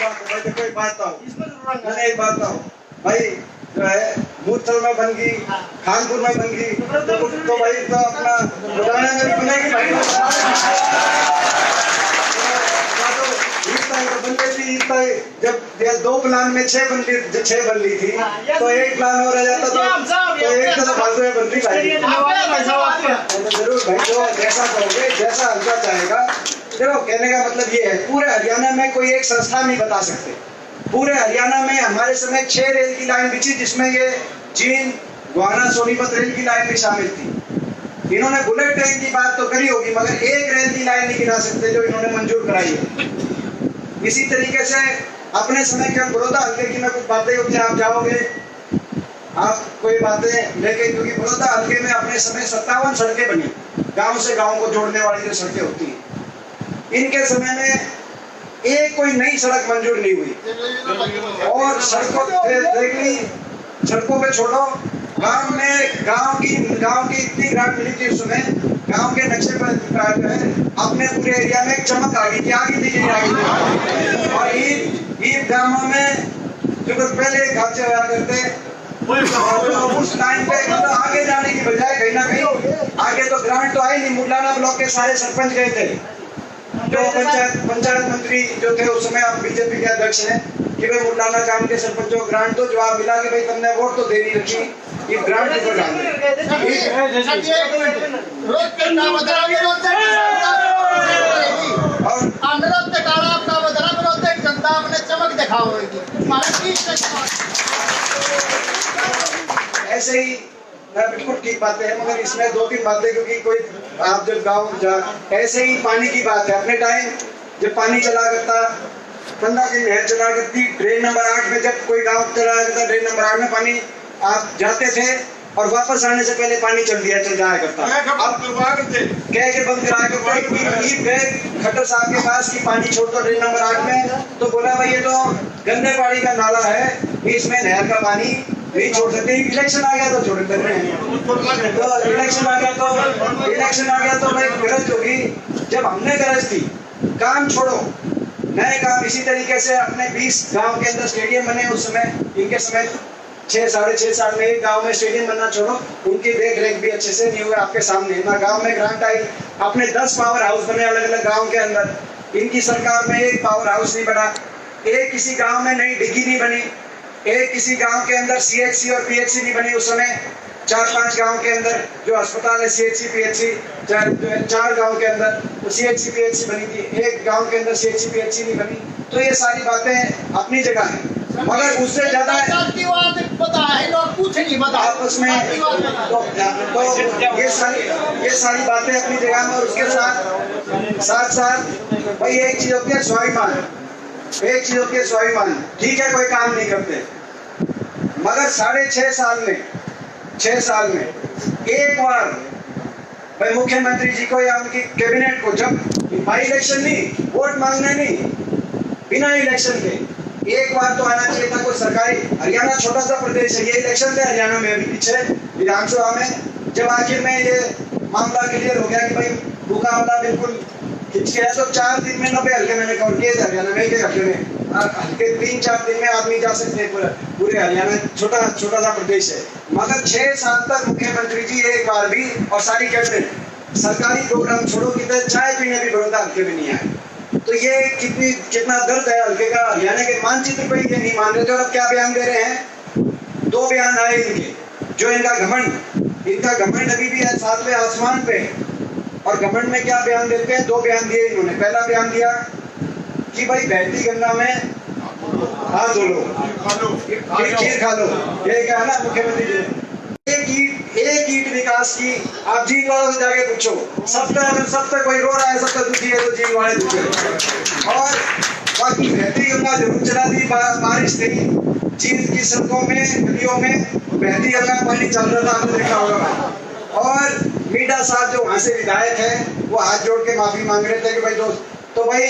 कोई बात था मैंने एक बात था भाई जो है मूर्थल में बन गई, खानपुर में बन गई, तो भाई तो अपना लुधियाना में भी बनेगी भाई। जब 2 प्लान में 6 बन ली थी तो एक प्लान और रह जाता तो एक तो फालतू में बनती भाई। जरूर भाई जो जैसा कहोगे, जैसा हल्का चाहेगा। देखो कहने का मतलब ये है, पूरे हरियाणा में कोई एक संस्था नहीं बता सकते। पूरे हरियाणा में हमारे समय 6 रेल की लाइन बिछी, जिसमें ये जींद गोहाना सोनीपत रेल की लाइन भी शामिल थी। इन्होंने बुलेट ट्रेन की बात तो करी होगी, मगर एक रेल की लाइन नहीं गिना सकते जो इन्होंने मंजूर कराई है। इसी तरीके से अपने समय के बड़ौदा हल्के की मैं कुछ बातें होती, आप जाओगे आप कोई बातें लेके, क्योंकि बड़ौदा हल्के में अपने समय 57 सड़कें बनी, गांव से गांव को जोड़ने वाली जो सड़कें होती हैं। इनके समय में एक कोई नई सड़क मंजूर नहीं हुई। और सड़कों सड़कों पे छोड़ो, गांव की इतनी ग्रांट मिली थी उस समय, गांव के नक्शे पर जो है अपने पूरे एरिया में एक चमक आ गई थी, आ गई थी। और ईद गांवों में जो पहले खाचे हुआ करते उस टाइम पे मतलब आगे जाने की बजाय कहीं ना कहीं आगे तो ग्रांट तो आई नहीं। मुलाना ब्लॉक के सारे सरपंच गए थे, जो पंचायत मंत्री जो थे उस समय, आप बीजेपी के अध्यक्ष हैं, कि भाई मुलाना काम के सरपंचों को ग्रांट दो। जवाब मिला कि भाई तुमने वोट तो दे नहीं रखी, ये ग्रांट ऊपर डाल ऐसे ही बिल्कुल ठीक बातें हैं, मगर इसमें 2-3 बातें, क्योंकि कोई आप जब गाँव ऐसे ही पानी की बात है। अपने टाइम जब पानी चला करता, 15 दिन नहर चला करती, ड्रेन नंबर 8 में जब कोई गांव चला करता, ड्रेन नंबर 8 में पानी आप जाते थे और वापस आने से पहले पानी चल जाया करता। अब कह के बंद करा के खट्टर साहब के पास की पानी छोड़ दो ड्रेन नंबर 8 में, तो बोला भाई ये तो गंदे पानी का नाला है, इसमें नहर का पानी नहीं छोड़ सकते। इलेक्शन आ गया तो छोड़ देते हैं, तो इलेक्शन आ गया तो भाई गरज होगी। जब हमने गरज थी काम छोड़ो नए काम। इसी तरीके से अपने 20 गांव के अंदर स्टेडियम बने उस समय, इनके समय 6-6.5 साल में एक गांव में स्टेडियम बनना छोड़ो, उनकी देख रेख भी अच्छे से नहीं हुई। आपके सामने ना गांव में ग्रांट आई, अपने 10 पावर हाउस बने अलग अलग गांव के अंदर, इनकी सरकार में एक पावर हाउस नहीं बना, एक किसी गांव में नई डिग्गी नहीं बनी, एक किसी गांव के अंदर CHC और PHC नहीं बनी। उस समय 4-5 गांव के अंदर जो अस्पताल है CHC PHC, 4 गांव के अंदर तो CHC PHC बनी थी, एक गांव के अंदर CHC PHC नहीं बनी। तो ये सारी बातें अपनी जगह है, मगर उससे ज्यादा आपस में तो ये सारी बातें अपनी जगह में। और उसके साथ भाई एक चीज होती है स्वाभिमान, एक चीज होती है स्वाभिमान। ठीक है कोई काम नहीं करते, मगर 6.5 साल में एक बार भाई मुख्यमंत्री जी को या उनकी कैबिनेट को, जब बाई इलेक्शन नहीं, वोट मांगने नहीं, बिना इलेक्शन के एक बार तो आना चाहिए था कोई सरकारी। हरियाणा छोटा सा प्रदेश है, ये इलेक्शन थे हरियाणा में अभी पीछे विधानसभा में, जब आखिर में ये मामला क्लियर हो गया कि भाई भूखा वाला बिल्कुल खिंच गया, तो 4 दिन में 90 हल्के मैंने कवर किए थे हरियाणा में। एक हल्के में हल्के 3-4 दिन में आदमी जा सकते हैं। पूरे हरियाणा छोटा सा प्रदेश है, मगर 6 साल तक मुख्यमंत्री जी एक बार भी और सारी कैबिनेट सरकारी प्रोग्राम छोड़ो कि चाय पीने भी बड़ौदा हल्के में नहीं आए। तो ये कितना दर्द है हल्के का। हरियाणा के मानचित्र पे ये नहीं मान रहे थे, और अब क्या बयान दे रहे हैं? 2 बयान आए इनके, जो इनका घमंड अभी भी है 7वें आसमान पे। और घमंड में क्या बयान देते हैं? 2 बयान दिए इन्होंने। पहला बयान दिया कि भाई बहती गंगा में हाथ धो लो, खीर खा लो, ये क्या ना मुख्यमंत्री जी। एक ईट विकास की आप जींद वालों से जाके पूछो, सब तक कोई रो रहा है, सब तक दुखी है, तो जींद वाले दुखी है। और बाकी बहती गंगा जरूर चला दी, बारिश थी जींद की सड़कों में गलियों में बहती गंगा पानी चल रहा था, आपने देखा होगा। और मीडा साहब जो वहां से विधायक है, वो हाथ जोड़ के माफी मांग रहे थे कि भाई दोस्त, तो भाई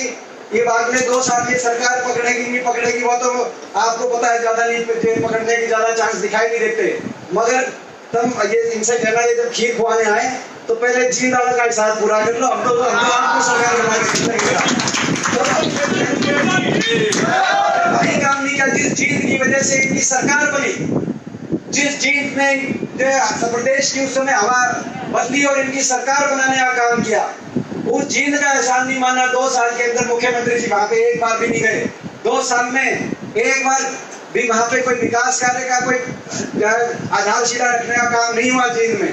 ये बाद में 2 साल की सरकार पकड़ेगी नहीं पकड़ेगी, वो तो आपको पता है, ज्यादा नहीं पकड़ने की ज्यादा चांस दिखाई नहीं देते। मगर तुम ये इनसे कहना, ये जब खीर खुआने आए तो पहले जींद वाला का हिसाब पूरा कर लो, हम तो आपको सरकार बना के से इनकी सरकार बनी, जिस जीत ने प्रदेश की उस समय हवा बदली और इनकी सरकार बनाने का काम किया, उस जीत का एहसान नहीं माना। 2 साल के अंदर मुख्यमंत्री जी वहां पे एक बार भी नहीं गए। 2 साल में एक बार भी वहां पे कोई विकास कार्य का कोई आधारशिला रखने का काम नहीं हुआ जींद में।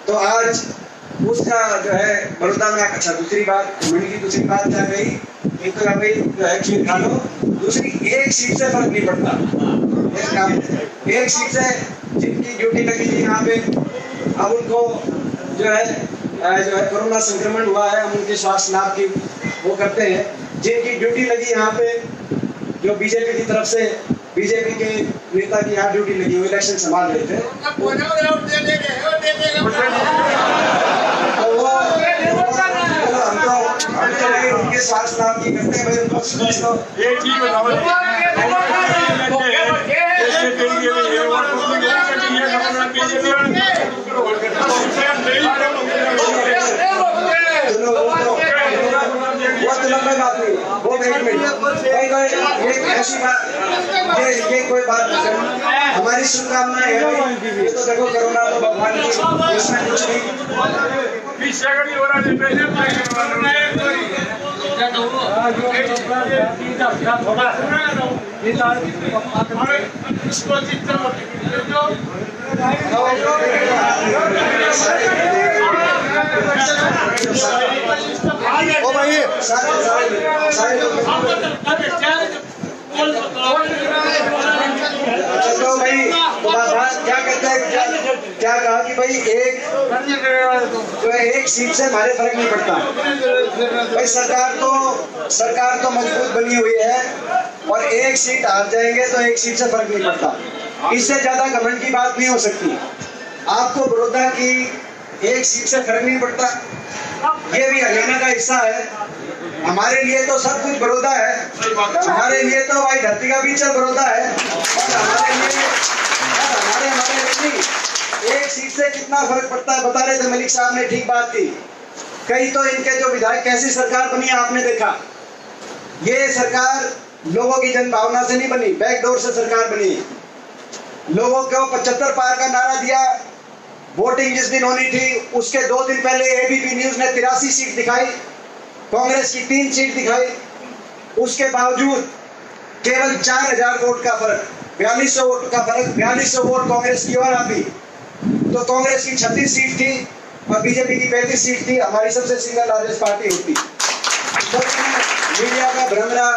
तो आज उसका जो है बड़ौदा में, अच्छा दूसरी बात की दूसरी बात क्या गई, एक तो भाई जो है खीर खा लो, दूसरी एक सीट से फर्क नहीं पड़ता। एक सीट से जिनकी ड्यूटी लगी थी यहाँ पे, अब उनको जो है कोरोना संक्रमण हुआ है, हम उनके स्वास्थ्य लाभ की वो करते हैं। जिनकी ड्यूटी लगी यहाँ पे, जो बीजेपी की तरफ से बीजेपी के नेता की यहाँ ड्यूटी लगी, वो इलेक्शन संभाल रहे थे, उनके स्वास्थ्य लाभ की करते हैं। एक चीज बताओ, ऐसी बात, ये कोई बात हमारी शुभकामना है। ये तो देखो कोरोना तो भगवान की, इसमें कुछ नहीं। ओ भाई तो भाई क्या कहते हैं, क्या कहा कि भाई एक जो है एक सीट से हमारे फर्क नहीं पड़ता भाई। सरकार तो मजबूत बनी हुई है और एक सीट हार जाएंगे तो एक सीट से फर्क नहीं पड़ता। इससे ज्यादा घमंड की बात नहीं हो सकती। आपको बड़ौदा की एक सीट से फर्क नहीं पड़ता, ये भी हरियाणा का हिस्सा है। हमारे लिए तो सब कुछ बड़ौदा है, हमारे लिए तो भाई धरती का बीच बड़ौदा है। और हमारे लिए एक सीट से कितना फर्क पड़ता है बता रहे थे मलिक साहब ने, ठीक बात की। कई तो इनके जो विधायक, कैसी सरकार बनी है आपने देखा। ये सरकार लोगों की जन भावना से नहीं बनी, बैकडोर से सरकार बनी। लोगों को 75 पार का नारा दिया। वोटिंग जिस दिन होनी थी उसके 2 दिन पहले एबीपी न्यूज ने 83 सीट दिखाई, कांग्रेस की 3 सीट दिखाई। उसके बावजूद केवल 4000 वोट का फर्क, 4200 वोट का फर्क, 4200 वोट कांग्रेस की और आती। तो कांग्रेस की 36 सीट थी और बीजेपी की 35 सीट थी। हमारी सबसे सिंगल लार्जेस्ट पार्टी होती। तो मीडिया का भ्रम रहा।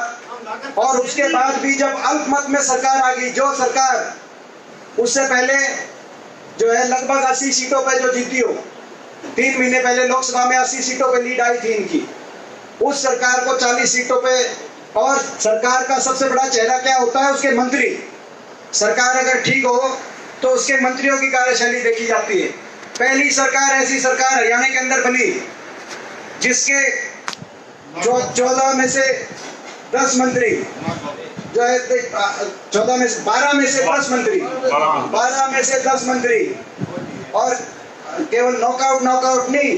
और उसके बाद भी जब अल्पमत में सरकार आ गई, जो सरकार उससे पहले जो है लगभग 80 सीटों पे जो जीती हो, 3 महीने पहले लोकसभा में 80 सीटों पे लीड आई थी इनकी, उस सरकार को 40 सीटों पे। और सरकार का सबसे बड़ा चेहरा क्या होता है, उसके मंत्री। सरकार अगर ठीक हो तो उसके मंत्रियों की कार्यशैली देखी जाती है। पहली सरकार ऐसी सरकार हरियाणा के अंदर बनी जिसके 14 में से 10 मंत्री जो है 14 में से 12 में से 10 मंत्री, 12 में से 10 मंत्री। और केवल नॉकआउट नहीं,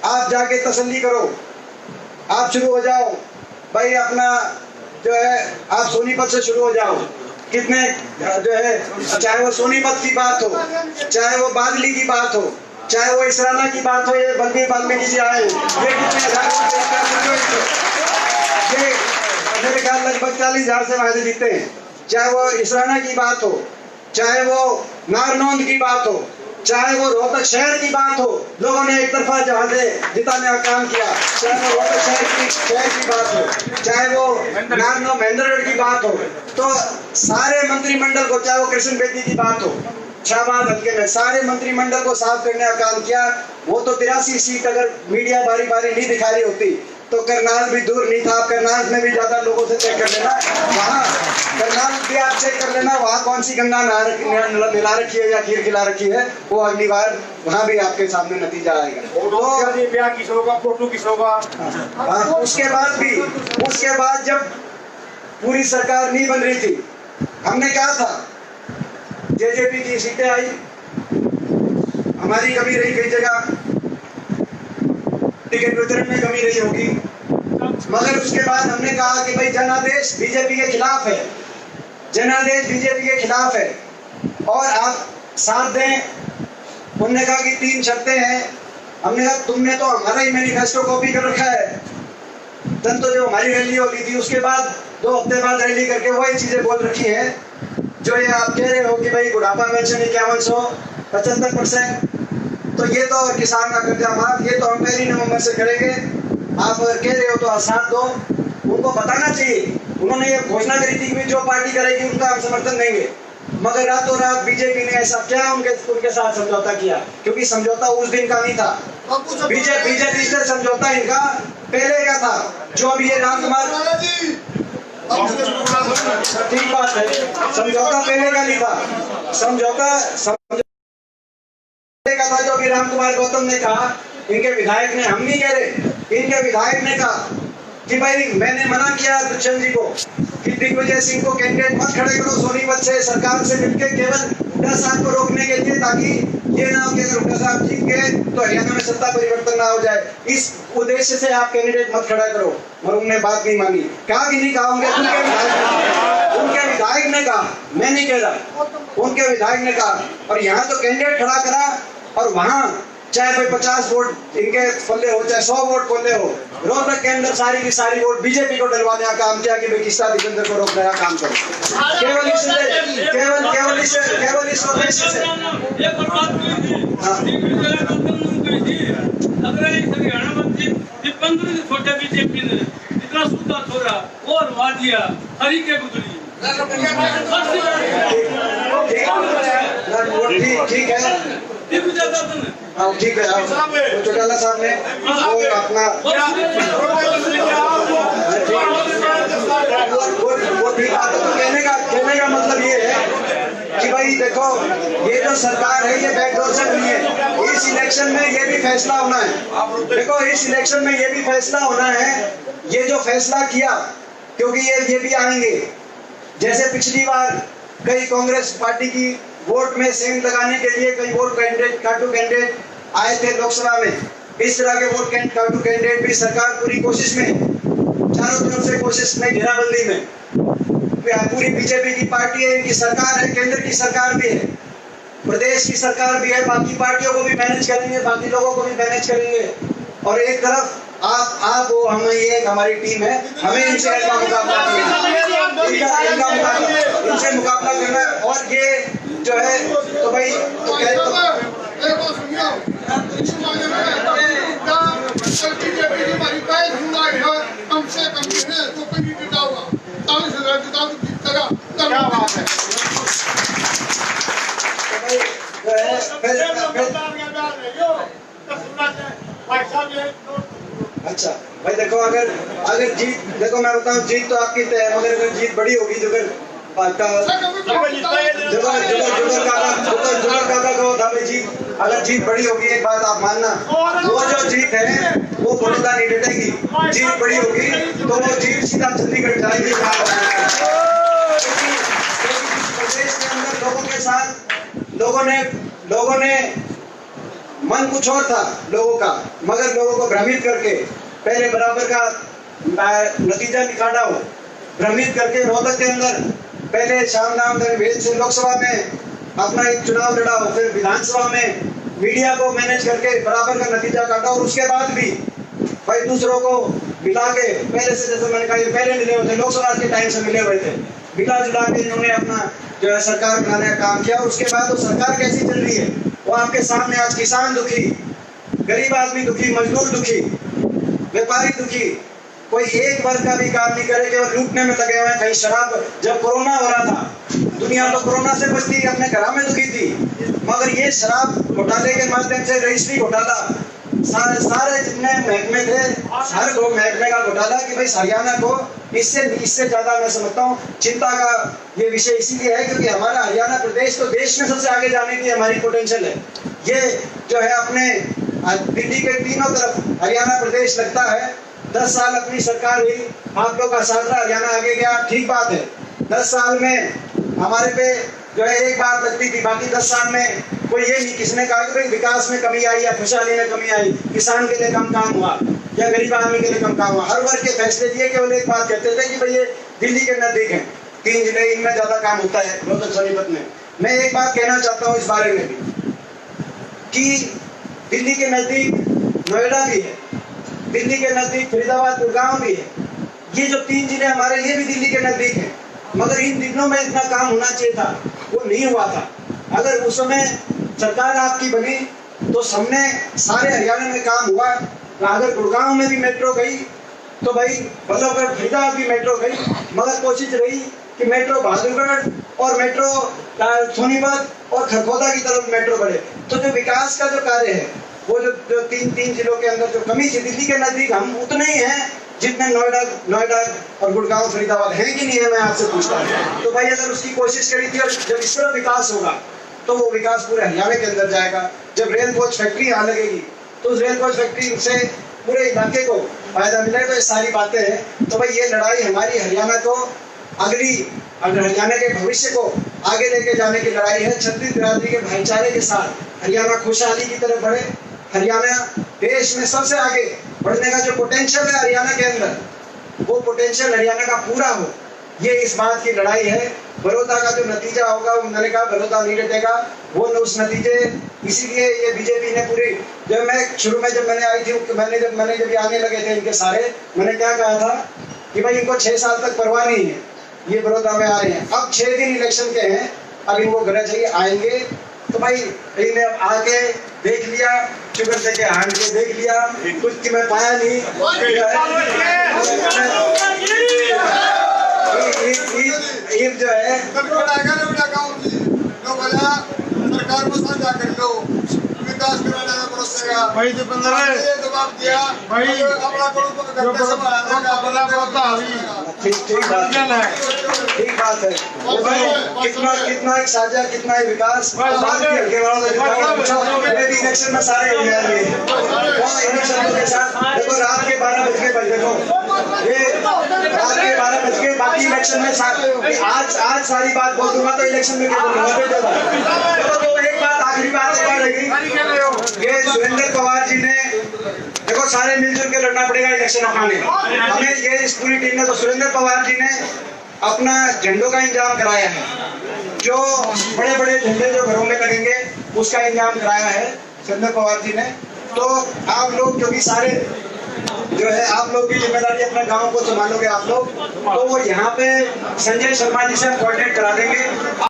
आप जाके तसल्ली करो, आप शुरू हो जाओ भाई अपना जो है, आप सोनीपत से शुरू हो जाओ। कितने जो है, चाहे वो सोनीपत की बात हो, चाहे वो बादली की बात हो, चाहे वो इसराना की बात हो, ये वाल्मीकि जी आए, ये मेरे ख्याल लगभग 40,000 से वहां से जीते हैं। चाहे वो इसराना की बात हो, चाहे वो नारनौंद की बात हो, चाहे वो रोहतक शहर की बात हो, लोगों ने एक तरफा जहां से जिताने का काम किया। चाहे वो रोहतक शहर की बात हो, चाहे वो नारनौ महेंद्रगढ़ की बात हो, तो सारे मंत्रिमंडल को, चाहे वो कृष्ण बेदी की बात हो, शाहबाद हल्के में सारे मंत्रिमंडल को साफ करने का काम किया। वो तो 83 सीट अगर मीडिया बारी बारी नहीं दिखा रही होती तो करनाल भी दूर नहीं था। आप करनाल में भी ज्यादा लोगों से चेक कर लेना, वहाँ करनाल भी आप चेक कर लेना, वहाँ कौन सी गंगा मिला रखी है या खीर खिला रखी है, वो अगली बार वहाँ भी आपके सामने नतीजा आएगा। तो उसके बाद जब पूरी सरकार नहीं बन रही थी, हमने कहा था जेजेपी की सीटें आई, हमारी कमी रही कई जगह, टिकट वितरण में कमी रही होगी, मगर उसके बाद हमने कहा कि भाई जनादेश बीजेपी के खिलाफ है, जनादेश बीजेपी के खिलाफ है और आप साथ दें। उन्होंने कहा कि 3 शर्तें हैं। हमने कहा तुमने तो हमारा ही मैनिफेस्टो कॉपी कर रखा है। तब तो जो हमारी रैली होगी थी उसके बाद 2 हफ्ते बाद रैली करके वही चीजें बोल रखी है जो ये आप कह रहे हो कि भाई बुढ़ापा पेंशन 5175%। तो ये तो किसान का कर्जा माफ, ये तो हम 1 नवंबर से करेंगे। आप कह रहे हो तो साथ दो। उनको बताना चाहिए, उन्होंने ये घोषणा करी थी कि जो पार्टी करेगी उनका हम समर्थन देंगे, मगर रातों रात बीजेपी ने ऐसा क्या उनके साथ समझौता किया, क्योंकि समझौता उस दिन का नहीं था। बीजेपी से समझौता इनका पहले का था, जो अभी ये रामकुमार ठीक बात है, समझौता पहले का नहीं था। समझौता का था जो अभी रामकुमार गौतम ने कहा, इनके विधायक ने, हम नहीं कह रहे, इनके विधायक ने कहा कि भाई मैंने मना किया दुष्यंत जी को कि दिग्विजय सिंह को कैंडिडेट मत खड़े करो सोनीपत से, सरकार से मिलकर केवल हुड्डा साहब को रोकने के लिए, ताकि ये ना हो कि अगर हुड्डा साहब जीत गए तो हरियाणा में सत्ता परिवर्तन ना हो जाए। इस उद्देश्य से आप कैंडिडेट मत खड़ा करो। और उन्होंने बात नहीं मानी। कहा कि नहीं कहा, उनके विधायक ने कहा, मैं नहीं कह रहा, उनके विधायक ने कहा। और यहाँ तो कैंडिडेट खड़ा करा और वहां चाहे कोई 50 वोट इनके पल्ले हो, चाहे 100 वोट पल्ले हो, रोहतक के अंदर सारी की सारी वोट बीजेपी को डलवाने का काम किया कि भाई किस्ता दिगंबर को रोकने का काम करो। केवल इस उद्देश्य से। छोटे बीजेपी ने इतना सूदा छोड़ा और मार दिया हरी के बुदली। ठीक है, हाँ ठीक है। चौटाला साहब ने वो अपना वो ठीक बात है। तो कहने का मतलब ये है कि भाई देखो, ये जो सरकार है ये बैकडोर से बनी है। इस इलेक्शन में ये भी फैसला होना है। देखो इस इलेक्शन में ये भी फैसला होना है, ये जो फैसला किया, क्योंकि ये भी आएंगे। जैसे पिछली बार कई कांग्रेस पार्टी की वोट में सेंध लगाने के लिए कई वोट कैंडिडेट आए थे लोकसभा में, इस तरह के वोट काटू कैंडिडेट भी सरकार पूरी कोशिश में, चारों तरफ से कोशिश में, घेराबंदी में, पूरी बीजेपी की पार्टी है, इनकी सरकार है, केंद्र की सरकार भी है, प्रदेश की सरकार भी है, बाकी पार्टियों को भी मैनेज करेंगे, बाकी लोगों को भी मैनेज करेंगे। और एक तरफ आप वो हम, ये हमारी टीम है, हमें इनसे मुकाबला करना है। और ये जो है तो भाई अच्छा भाई देखो, अगर जीत, देखो मैं बताऊं, जीत तो आपकी तय है, मगर अगर जीत बड़ी होगी, जो अगर जीत बड़ी होगी, एक बात आप मानना, वो जो जीत है वो बड़ौदा नहीं डटेगी। जीत बड़ी होगी तो वो जीत सीधा चंडीगढ़ जाएगी। प्रदेश के अंदर लोगों के साथ लोगों ने मन कुछ और था लोगों का, मगर लोगों को भ्रमित करके पहले बराबर का नतीजा निकाला हो, भ्रमित करके रोहतक के अंदर पहले श्याम नाम वेद से लोकसभा में अपना एक चुनाव लड़ा हो, फिर विधानसभा में मीडिया को मैनेज करके बराबर का नतीजा काटा, और उसके बाद भी भाई दूसरों को मिला के, पहले से जैसे मैंने कहा पहले मिले हुए थे, लोकसभा के टाइम से मिले हुए थे, मिला जुला के इन्होंने अपना जो है सरकार बनाने का काम किया। उसके बाद वो सरकार कैसी चल रही है वो आपके सामने। आज किसान दुखी, गरीब आदमी दुखी, मजदूर दुखी, व्यापारी दुखी, कोई एक वर्ग का भी काम नहीं करे, केवल लूटने में लगे हुए हैं। कहीं शराब, जब कोरोना हो रहा था, दुनिया तो कोरोना से बचती अपने घरों में दुखी थी, मगर ये शराब घोटाले के माध्यम से, रजिस्ट्री घोटाला, सारे जितने महकमे थे, हर महकमे का घोटाला, कि भाई हरियाणा को इससे ज्यादा मैं समझता हूँ चिंता का ये विषय इसीलिए है क्योंकि हमारा हरियाणा प्रदेश तो देश में सबसे आगे जाने की हमारी पोटेंशियल है। ये जो है अपने दिल्ली के तीनों तरफ हरियाणा प्रदेश लगता है। 10 साल अपनी सरकार हुई, आप लोग का साथ रहा, हरियाणा आगे गया, ठीक बात है। 10 साल में हमारे पे जो है एक बात लगती थी, बाकी 10 साल में कोई ये नहीं किसने कहा कि भाई विकास में कमी आई या खुशहाली में कमी आई, किसान के लिए कम काम हुआ या गरीब आदमी के लिए कम काम हुआ। हर वर्ग के फैसले दिए, केवल एक बात कहते थे कि भाई ये दिल्ली के नजदीक है, 3 जिले, इनमें ज्यादा काम होता है रोहतक सोनीपत में। मैं एक बात कहना चाहता हूँ इस बारे में भी कि दिल्ली के नजदीक नोएडा भी है, दिल्ली के नजदीक फरीदाबाद गुड़गांव भी है। ये जो 3 जिले हमारे, ये भी दिल्ली के नजदीक है, मगर इन दिनों में इतना काम होना चाहिए था, वो नहीं हुआ था। अगर उस समय सरकार आपकी बनी तो सबने सारे हरियाणा में काम हुआ। अगर गुड़गांव में भी मेट्रो गई तो भाई बल्लभगढ़ फरीदाबाद भी मेट्रो गई, मगर कोशिश रही कि मेट्रो बहादुरगढ़ और मेट्रो सोनीपत और खरगोदा की तरफ मेट्रो बढ़े। तो जो विकास का जो कार्य है, वो जो तीन जिलों के अंदर जो कमी थी, दिल्ली के नजदीक हम उतने ही हैं जितने नोएडा और गुड़गांव फरीदाबाद हैं कि नहीं है, मैं आपसे पूछता हूँ। तो भाई अगर उसकी कोशिश करी थी और जब इस तरह विकास होगा तो वो विकास पूरे हरियाणा के अंदर जाएगा। जब रेल कोच फैक्ट्री यहाँ लगेगी तो उस रेल कोच फैक्ट्री से पूरे इलाके को फायदा मिलेगा। तो ये सारी बातें हैं। तो भाई ये लड़ाई हमारी हरियाणा को हरियाणा के भविष्य को आगे लेके जाने की लड़ाई है। छत्तीस बिरादरी के भाईचारे के साथ हरियाणा खुशहाली की तरफ बढ़े। हरियाणा देश में सबसे आगे बढ़ने का जो पोटेंशियल है हरियाणा के अंदर, वो पोटेंशियल हरियाणा का पूरा हो, ये इस बात की लड़ाई है। बड़ौदा का जो नतीजा होगा, मैंने कहा बड़ौदा नहीं डटेगा, वो उस नतीजे, इसीलिए ये बीजेपी ने पूरी, जब मैं शुरू में जब मैंने आई थी, मैंने जब आने लगे थे इनके सारे, मैंने क्या कहा था कि भाई इनको 6 साल तक परवाह नहीं है, ये बड़ौदा में आ रहे हैं। अब 6 दिन इलेक्शन के हैं, अब इनको घर चाहिए, आएंगे तो भाई इन्हें अब आके देख लिया, शुगर से के हांड के देख लिया, कुछ की मैं पाया नहीं। ईद जो है सरकार को साझा कर लो, विकास कराने में पड़ेगा भाई दीपेंद्र ये दबाव दिया भाई अपना करो तो ठीक बात है। कितना एक साझा, कितना एक विकास, इलेक्शन में सारे इलेक्शन के साथ देखो, रात के 12 बज के, देखो ये रात के 12 बज के, बाकी इलेक्शन में आज सारी बात बोल दूंगा तो इलेक्शन में क्या बोलूंगा। तो एक बात, आखिरी बात रहेगी, ये सुरेंद्र पवार जी ने, देखो सारे मिलजुल के लड़ना पड़ेगा इलेक्शन हमें। ये इस पूरी टीम ने, तो सुरेंद्र पवार जी ने अपना झंडों का इंतजाम कराया है, जो बड़े बड़े झंडे जो घरों में लगेंगे उसका इंतजाम कराया है सुरेंद्र पवार जी ने। तो आप लोग जो भी सारे जो है, आप लोग की जिम्मेदारी, अपने गांव को संभालोगे आप लोग, तो वो यहाँ पे संजय शर्मा जी से हम कोऑर्डिनेट करा देंगे।